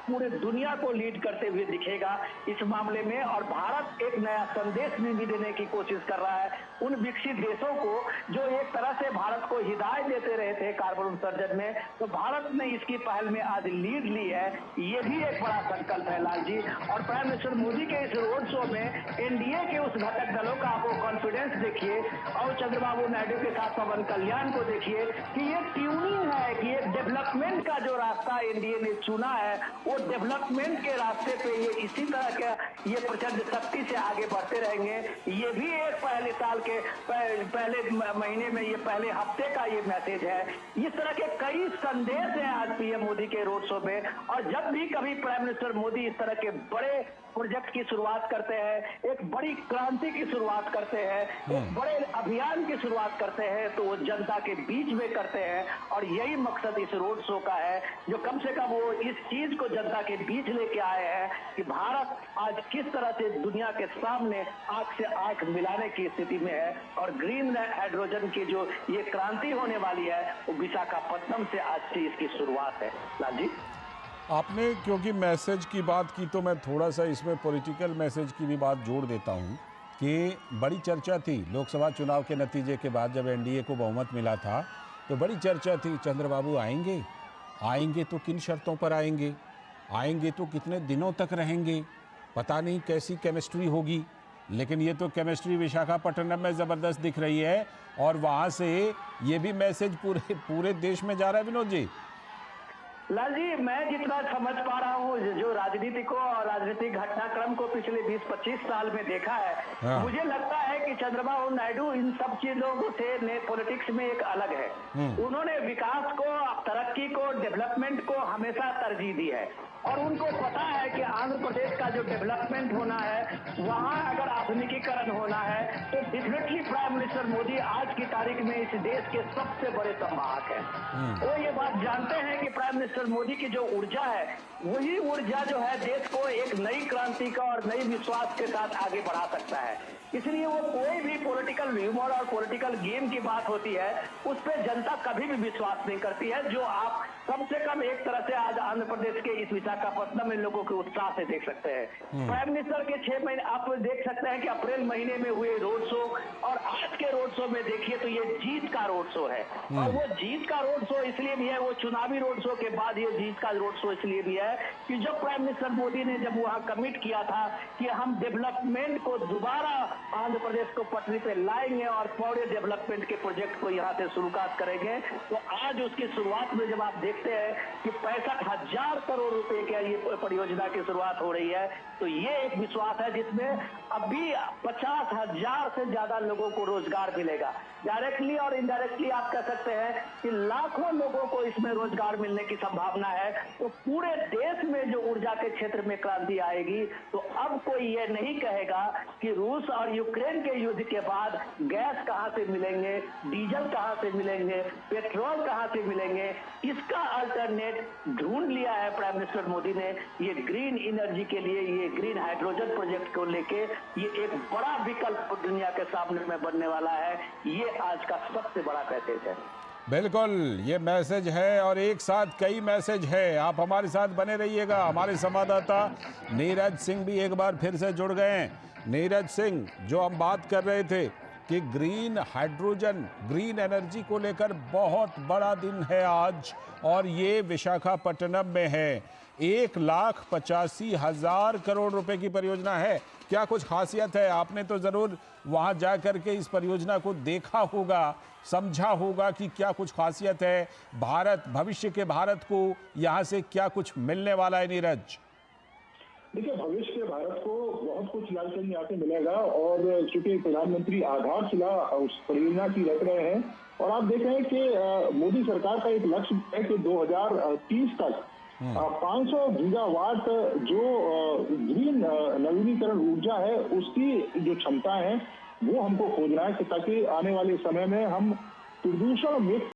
पूरे दुनिया को लीड करते हुए दिखेगा इस मामले में। और भारत एक नया संदेश भी देने की कोशिश कर रहा है उन विकसित देशों को जो एक तरह से भारत को हिदायत देते रहे थे कार्बन उत्सर्जन में। तो भारत ने इसकी पहल में आज लीड ली है, ये भी एक बड़ा संकल्प है लाल जी। और प्राइम मिनिस्टर मोदी के इस रोड शो में एनडीए के उस घटक दलों का आपको कॉन्फिडेंस देखिए और चंद्रबाबू नायडू के साथ पवन कल्याण को देखिए कि ये ट्यूनिंग है कि ये डेवलपमेंट का जो रास्ता एनडीए ने चुना है वो डेवलपमेंट के रास्ते पे ये इसी तरह के ये प्रचंड शक्ति से आगे बढ़ते रहेंगे। ये भी एक पहले साल के पहले महीने में ये पहले हफ्ते का ये मैसेज है। इस तरह के कई संदेश हैं आज पीएम मोदी के रोड शो में। और जब भी कभी प्राइम मिनिस्टर मोदी इस तरह के बड़े प्रोजेक्ट की शुरुआत करते हैं, एक बड़ी क्रांति की शुरुआत करते हैं, एक बड़े अभियान की शुरुआत करते हैं तो वो जनता के बीच में करते हैं। और यही मकसद इस रोड शो का है जो कम से कम वो इस चीज को जनता के बीच लेके आए हैं कि भारत आज किस तरह से दुनिया के सामने आंख से आंख मिलाने की स्थिति में है। और ग्रीन हाइड्रोजन की जो ये क्रांति होने वाली है वो विशाखापट्टनम से आज से इसकी शुरुआत है। लाल जी, आपने क्योंकि मैसेज की बात की तो मैं थोड़ा सा इसमें पॉलिटिकल मैसेज की भी बात जोड़ देता हूं कि बड़ी चर्चा थी लोकसभा चुनाव के नतीजे के बाद जब एनडीए को बहुमत मिला था तो बड़ी चर्चा थी चंद्रबाबू आएंगे तो किन शर्तों पर आएंगे तो कितने दिनों तक रहेंगे, पता नहीं कैसी केमिस्ट्री होगी। लेकिन ये तो केमिस्ट्री विशाखापट्टनम में ज़बरदस्त दिख रही है और वहाँ से ये भी मैसेज पूरे देश में जा रहा है। विनोद जी, लाल जी, मैं जितना समझ पा रहा हूँ जो राजनीति को और राजनीतिक घटनाक्रम को पिछले 20-25 साल में देखा है, मुझे लगता है कि चंद्रबाबू नायडू इन सब चीजों से पॉलिटिक्स में एक अलग है। उन्होंने विकास को, तरक्की को, डेवलपमेंट को हमेशा तरजीह दी है और उनको पता है कि आंध्र प्रदेश का जो डेवलपमेंट होना है वहाँ अगर आधुनिकीकरण होना है तो डेफिनेटली प्राइम मिनिस्टर मोदी आज की तारीख में इस देश के सबसे बड़े संवाहक हैं। वो ये बात जानते हैं कि प्राइम मिनिस्टर मोदी की जो ऊर्जा है वही ऊर्जा जो है देश को एक नई क्रांति का और नई विश्वास के साथ आगे बढ़ा सकता है। इसलिए वो कोई भी पॉलिटिकल ह्यूमर और पॉलिटिकल गेम की बात होती है उस पर जनता कभी भी विश्वास नहीं करती है, जो आप कम से कम एक तरह से आज आंध्र प्रदेश के इस विशाखापट्टनम में लोगों के उत्साह से देख सकते हैं। प्राइम मिनिस्टर के 6 महीने आप देख सकते हैं कि अप्रैल महीने में हुए रोड शो और आज के रोड शो में देखिए तो ये जीत का रोड शो है। और वो जीत का रोड शो इसलिए भी है, वो चुनावी रोड शो के बाद ये जीत का रोड शो इसलिए भी है कि जब प्राइम मिनिस्टर मोदी ने जब वहां कमिट किया था कि हम डेवलपमेंट को दोबारा आंध्र प्रदेश को पटरी पे लाएंगे और पूरे डेवलपमेंट के प्रोजेक्ट को यहाँ से शुरुआत करेंगे, तो आज उसकी शुरुआत में जब आप देखते हैं कि 65,000 करोड़ रुपए की ये परियोजना की शुरुआत हो रही है तो ये एक विश्वास है जिसमें अभी 50,000 से ज्यादा लोगों को रोजगार मिलेगा। डायरेक्टली और इनडायरेक्टली आप कह सकते हैं कि लाखों लोगों को इसमें रोजगार मिलने की संभावना है। तो पूरे देश में जो ऊर्जा के क्षेत्र में क्रांति आएगी तो अब कोई ये नहीं कहेगा कि रूस और यूक्रेन के युद्ध के बाद गैस कहां से मिलेंगे, डीजल कहां से मिलेंगे, पेट्रोल कहां से मिलेंगे। इसका अल्टरनेट ढूंढ लिया है प्राइम मिनिस्टर मोदी ने। ये ग्रीन एनर्जी के लिए, ये ग्रीन हाइड्रोजन प्रोजेक्ट को लेके ये एक बड़ा विकल्प दुनिया के सामने में बनने वाला है। ये आज का सबसे बड़ा मैसेज है। बिल्कुल ये मैसेज है और एक साथ कई मैसेज है। आप हमारे साथ बने रहिएगा। हमारे संवाददाता नीरज सिंह भी एक बार फिर से जुड़ गए हैं। नीरज सिंह, जो हम बात कर रहे थे कि ग्रीन हाइड्रोजन, ग्रीन एनर्जी को लेकर बहुत बड़ा दिन है आज और ये विशाखापट्टनम में है। 1,85,000 करोड़ रुपए की परियोजना है। क्या कुछ खासियत है? आपने तो ज़रूर वहाँ जा कर के इस परियोजना को देखा होगा, समझा होगा कि क्या कुछ खासियत है, भारत, भविष्य के भारत को यहाँ से क्या कुछ मिलने वाला है। नीरज, देखिए, भविष्य के भारत को बहुत कुछ लालचंद यहाँ से मिलेगा और चूंकि प्रधानमंत्री आधारशिला उस परियोजना की रख रहे हैं और आप देख रहे हैं कि मोदी सरकार का एक लक्ष्य है कि 2030 तक 500 गीगावाट जो ग्रीन नवीनीकरण ऊर्जा है उसकी जो क्षमता है वो हमको खोजना है ताकि आने वाले समय में हम प्रदूषण मुक्त